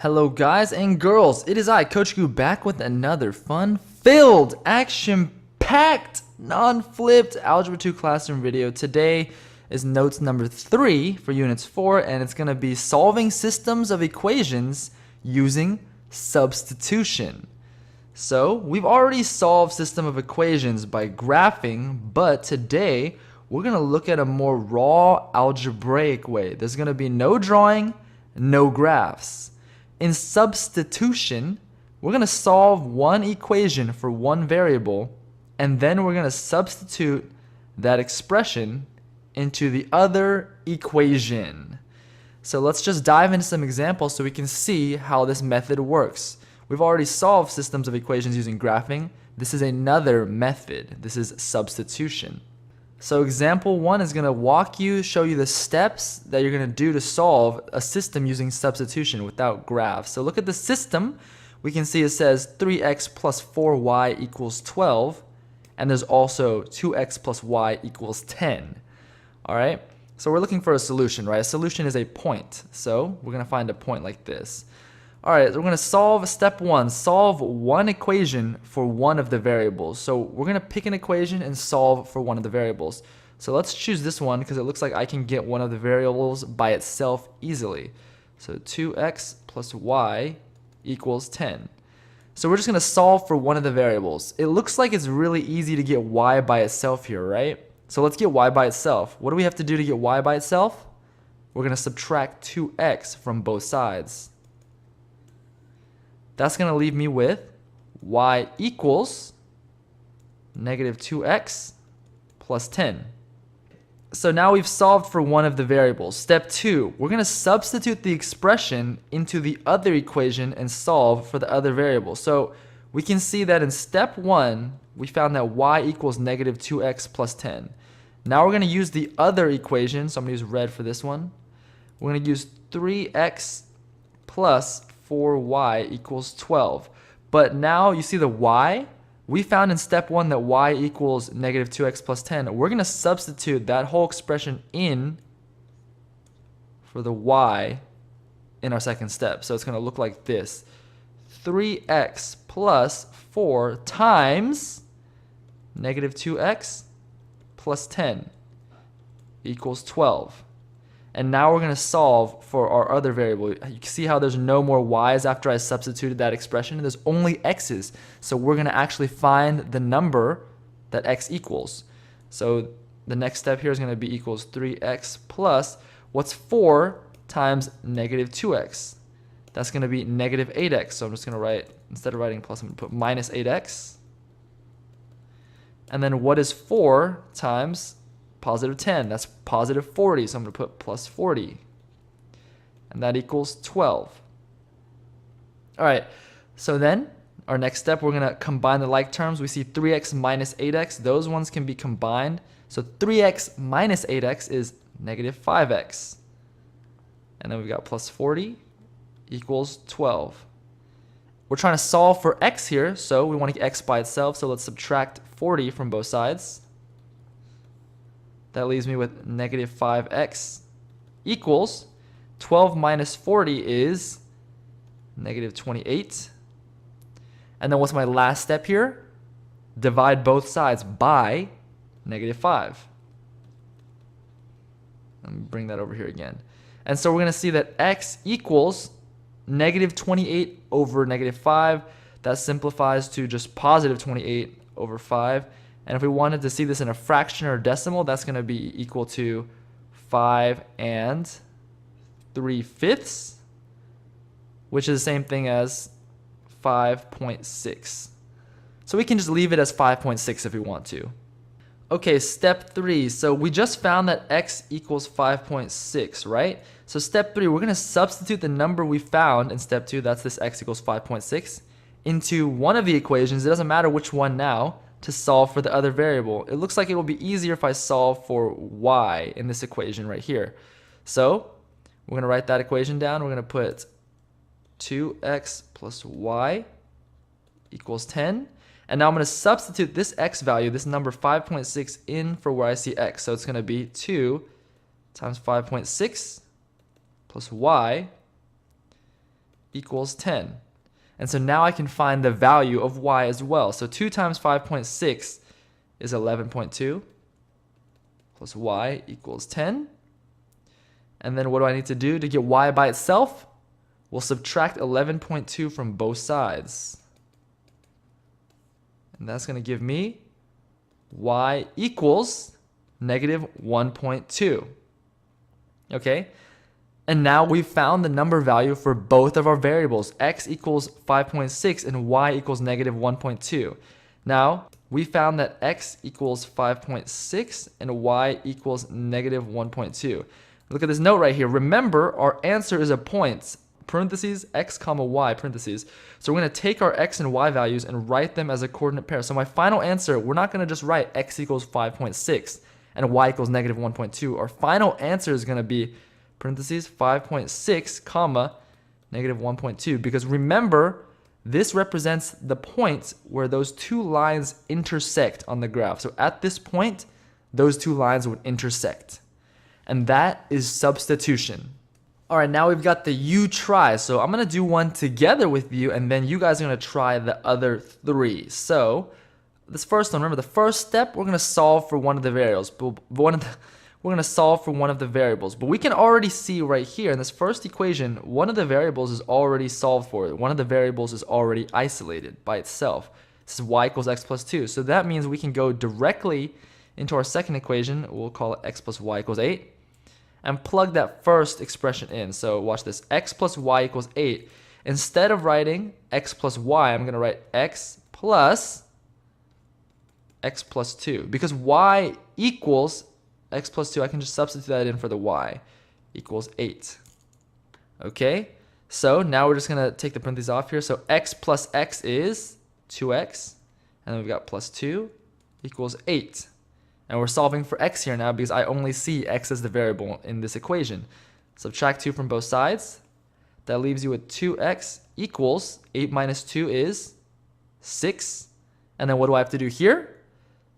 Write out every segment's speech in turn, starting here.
Hello guys and girls, it is I, Coach Gu, back with another fun-filled, action-packed, non-flipped Algebra 2 classroom video. Today is notes number 3 for Units 4, and it's going to be solving systems of equations using substitution. So, we've already solved system of equations by graphing, but today we're going to look at a more raw algebraic way. There's going to be no drawing, no graphs. In substitution, we're going to solve one equation for one variable, and then we're going to substitute that expression into the other equation. So let's just dive into some examples so we can see how this method works. We've already solved systems of equations using graphing. This is another method. This is substitution. So example 1 is going to show you the steps that you're going to do to solve a system using substitution without graphs. So look at the system. We can see it says 3x plus 4y equals 12, and there's also 2x plus y equals 10. All right, so we're looking for a solution, right? A solution is a point. So we're going to find a point like this. All right, we're going to solve step 1, solve one equation for one of the variables. So we're going to pick an equation and solve for one of the variables. So let's choose this one because it looks like I can get one of the variables by itself easily. So 2x plus y equals 10. So we're just going to solve for one of the variables. It looks like it's really easy to get y by itself here, right? So let's get y by itself. What do we have to do to get y by itself? We're going to subtract 2x from both sides. That's going to leave me with y equals negative 2x plus 10. So now we've solved for one of the variables. Step 2, we're going to substitute the expression into the other equation and solve for the other variable. So we can see that in step 1, we found that y equals negative 2x plus 10. Now we're going to use the other equation. So I'm going to use red for this one. We're going to use 3x plus 4y equals 12. But now you see the y, we found in step 1 that y equals negative 2x plus 10. We're going to substitute that whole expression in for the y in our second step. So it's going to look like this. 3x plus 4 times negative 2x plus 10 equals 12. And now we're going to solve for our other variable. You can see how there's no more y's after I substituted that expression. There's only x's. So we're going to actually find the number that x equals. So the next step here is going to be equals 3x plus, what's 4 times negative 2x? That's going to be negative 8x. So I'm just going to write, instead of writing plus, I'm going to put minus 8x. And then what is 4 times positive 10? That's positive 40, so I'm going to put plus 40. And that equals 12. All right, so then our next step, we're going to combine the like terms. We see 3x minus 8x. Those ones can be combined. So 3x minus 8x is negative 5x. And then we've got plus 40 equals 12. We're trying to solve for x here, so we want to get x by itself. So let's subtract 40 from both sides. That leaves me with negative 5x equals 12 minus 40 is negative 28. And then what's my last step here? Divide both sides by negative 5. Let me bring that over here again. And so we're going to see that x equals negative 28 over negative 5. That simplifies to just positive 28 over 5. And if we wanted to see this in a fraction or decimal, that's going to be equal to 5 3/5, which is the same thing as 5.6. So we can just leave it as 5.6 if we want to. Okay, step 3. So we just found that x equals 5.6, right? So step 3, we're going to substitute the number we found in step 2, that's this x equals 5.6, into one of the equations. It doesn't matter which one now, to solve for the other variable. It looks like it will be easier if I solve for y in this equation right here. So we're going to write that equation down. We're going to put 2x plus y equals 10. And now I'm going to substitute this x value, this number 5.6, in for where I see x. So it's going to be 2 times 5.6 plus y equals 10. And so now I can find the value of y as well. So 2 times 5.6 is 11.2 plus y equals 10. And then what do I need to do to get y by itself? We'll subtract 11.2 from both sides. And that's going to give me y equals negative 1.2. Okay? And now we've found the number value for both of our variables. X equals 5.6 and y equals negative 1.2. Now, we found that x equals 5.6 and y equals negative 1.2. Look at this note right here. Remember, our answer is a point, parentheses, x comma y, parentheses. So we're going to take our x and y values and write them as a coordinate pair. So my final answer, we're not going to just write x equals 5.6 and y equals negative 1.2. Our final answer is going to be parentheses 5.6 comma negative 1.2, because remember, this represents the point where those two lines intersect on the graph. So at this point, those two lines would intersect. And that is substitution. All right, now we've got the you try. So I'm going to do one together with you, and then you guys are going to try the other three. So this first one, remember the first step, we're going to solve for one of the variables. We're going to solve for one of the variables. But we can already see right here in this first equation, one of the variables is already solved for. One of the variables is already isolated by itself. This is y equals x plus 2. So that means we can go directly into our second equation. We'll call it x plus y equals 8. And plug that first expression in. So watch this. X plus y equals 8. Instead of writing x plus y, I'm going to write x plus 2. Because y equals x plus 2, I can just substitute that in for the y, equals 8. Okay, so now we're just going to take the parentheses off here. So x plus x is 2x, and then we've got plus 2 equals 8. And we're solving for x here now because I only see x as the variable in this equation. Subtract 2 from both sides. That leaves you with 2x equals 8 minus 2 is 6. And then what do I have to do here?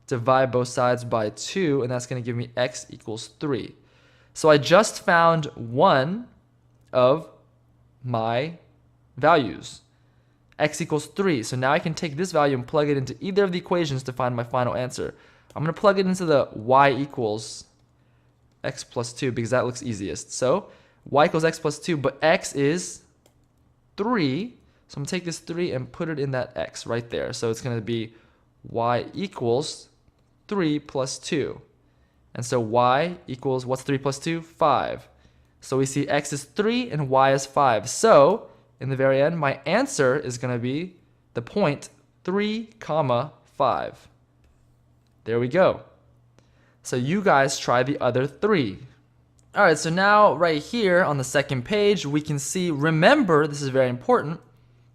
Divide both sides by 2, and that's going to give me x equals 3. So I just found one of my values. X equals 3. So now I can take this value and plug it into either of the equations to find my final answer. I'm going to plug it into the y equals x plus 2 because that looks easiest. So y equals x plus 2, but x is 3. So I'm going to take this 3 and put it in that x right there. So it's going to be y equals 3 plus 2. And so y equals, what's 3 plus 2? 5. So we see x is 3 and y is 5. So in the very end, my answer is going to be the point 3 comma 5. There we go. So you guys try the other three. All right, so now right here on the second page, we can see, remember, this is very important,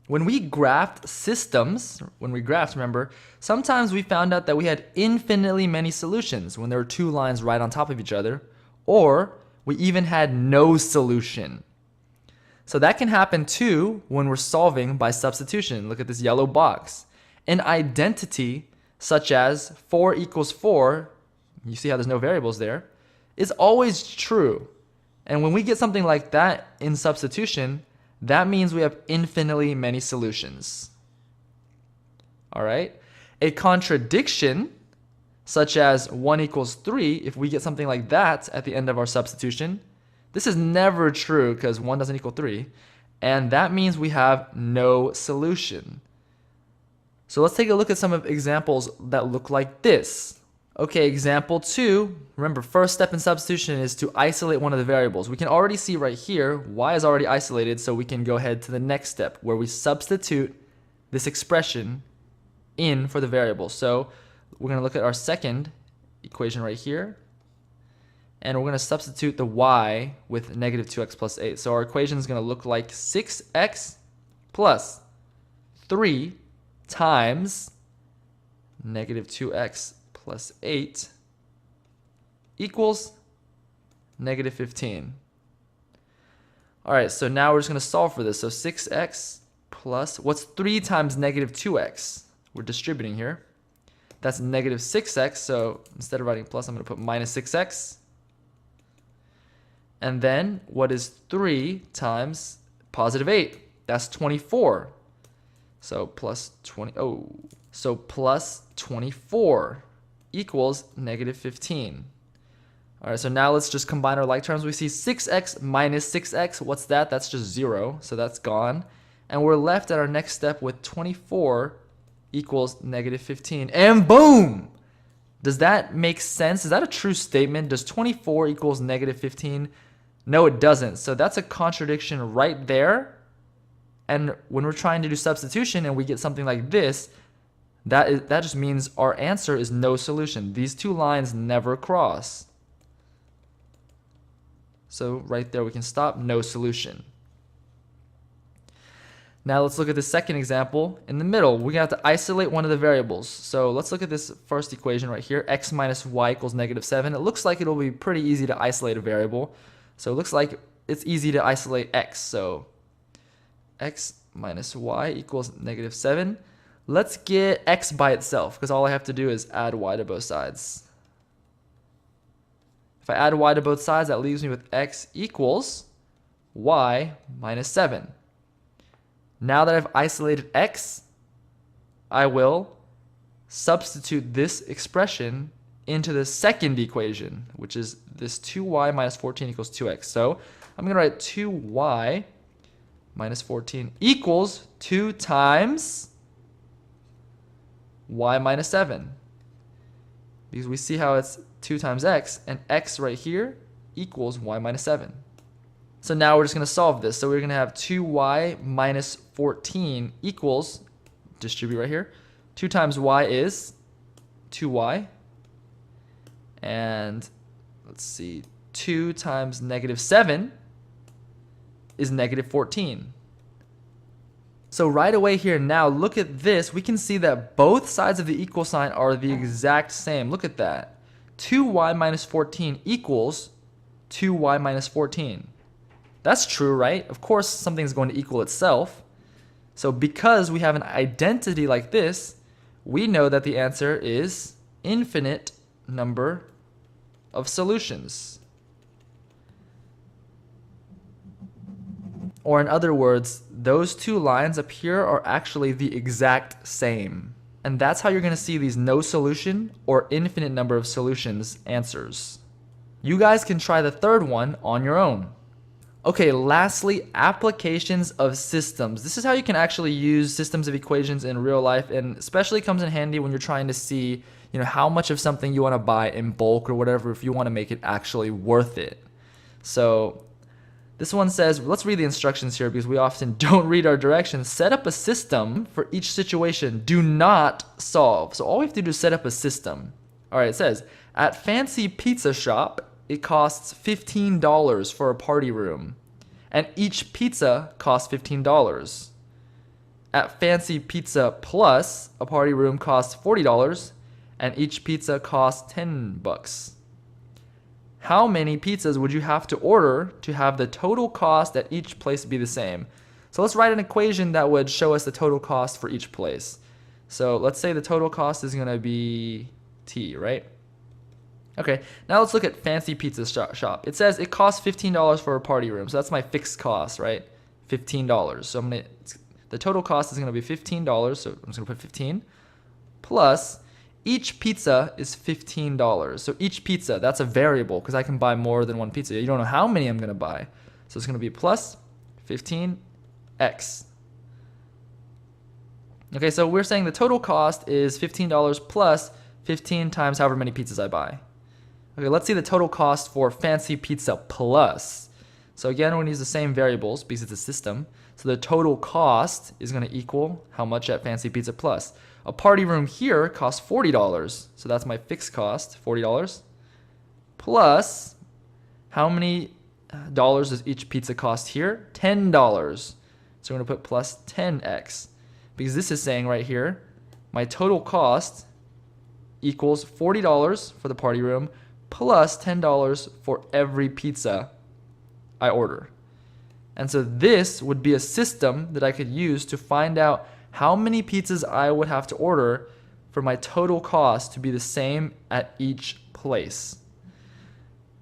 when we graphed systems, remember, sometimes we found out that we had infinitely many solutions when there were two lines right on top of each other, or we even had no solution. So that can happen too when we're solving by substitution. Look at this yellow box. An identity such as 4 equals 4, you see how there's no variables there, is always true. And when we get something like that in substitution, that means we have infinitely many solutions. All right? A contradiction, such as 1 equals 3, if we get something like that at the end of our substitution, this is never true because 1 doesn't equal 3. And that means we have no solution. So let's take a look at some of examples that look like this. Okay, example 2. Remember, first step in substitution is to isolate one of the variables. We can already see right here, y is already isolated, so we can go ahead to the next step where we substitute this expression in for the variable. So we're going to look at our second equation right here, and we're going to substitute the y with negative 2x plus 8. So our equation is going to look like 6x plus 3 times negative 2x plus 8 equals negative 15. All right, so now we're just going to solve for this. So 6x plus, what's 3 times negative 2x? We're distributing here. That's negative 6x, so instead of writing plus, I'm going to put minus 6x. And then what is 3 times positive 8? That's 24. So plus 20. Oh, so plus 24 equals negative 15. All right, so now let's just combine our like terms. We see 6x minus 6x. What's that? That's just 0, so that's gone. And we're left at our next step with 24 equals negative 15. And boom! Does that make sense? Is that a true statement? Does 24 equals negative 15? No, it doesn't. So that's a contradiction right there. And when we're trying to do substitution and we get something like this, that just means our answer is no solution. These two lines never cross. So right there we can stop, no solution. Now let's look at the second example. In the middle, we're going to have to isolate one of the variables. So let's look at this first equation right here. X minus y equals negative 7. It looks like it'll be pretty easy to isolate a variable. So it looks like it's easy to isolate x. So x minus y equals negative 7. Let's get x by itself, because all I have to do is add y to both sides. If I add y to both sides, that leaves me with x equals y minus 7. Now that I've isolated x, I will substitute this expression into the second equation, which is this 2y minus 14 equals 2x. So I'm going to write 2y minus 14 equals 2 times y minus 7. Because we see how it's 2 times x, and x right here equals y minus 7. So now we're just going to solve this. So we're going to have 2y minus 14 equals, distribute right here, 2 times y is 2y. And let's see, 2 times negative 7 is negative 14. So right away here now, look at this. We can see that both sides of the equal sign are the exact same. Look at that. 2y minus 14 equals 2y minus 14. That's true, right? Of course, something's going to equal itself. So because we have an identity like this, we know that the answer is infinite number of solutions. Or in other words, those two lines up here are actually the exact same. And that's how you're going to see these no solution or infinite number of solutions answers. You guys can try the third one on your own. Okay, lastly, applications of systems. This is how you can actually use systems of equations in real life, and especially comes in handy when you're trying to see, how much of something you want to buy in bulk or whatever, if you want to make it actually worth it. So this one says, let's read the instructions here because we often don't read our directions. Set up a system for each situation. Do not solve. So all we have to do is set up a system. All right, it says, at fancy pizza shop, it costs $15 for a party room, and each pizza costs $15. At Fancy Pizza Plus, a party room costs $40, and each pizza costs $10. How many pizzas would you have to order to have the total cost at each place be the same? So let's write an equation that would show us the total cost for each place. So let's say the total cost is going to be T, right? Okay, now let's look at Fancy Pizza Shop. It says it costs $15 for a party room, so that's my fixed cost, right? $15. So the total cost is going to be $15, so I'm just going to put 15, plus each pizza is $15. So each pizza, that's a variable because I can buy more than one pizza. You don't know how many I'm going to buy. So it's going to be plus 15x. Okay, so we're saying the total cost is $15 plus 15 times however many pizzas I buy. Okay, let's see the total cost for Fancy Pizza Plus. So again, we're going to use the same variables because it's a system. So the total cost is going to equal how much at Fancy Pizza Plus. A party room here costs $40. So that's my fixed cost, $40. Plus, how many dollars does each pizza cost here? $10. So we're going to put plus 10x. Because this is saying right here, my total cost equals $40 for the party room plus $10 for every pizza I order. And so this would be a system that I could use to find out how many pizzas I would have to order for my total cost to be the same at each place.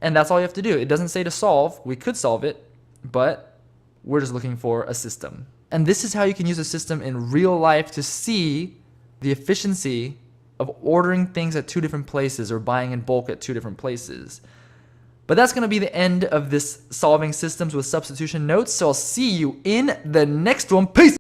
And that's all you have to do. It doesn't say to solve. We could solve it, but we're just looking for a system. And this is how you can use a system in real life to see the efficiency of ordering things at two different places or buying in bulk at two different places. But that's going to be the end of this solving systems with substitution notes. So I'll see you in the next one. Peace!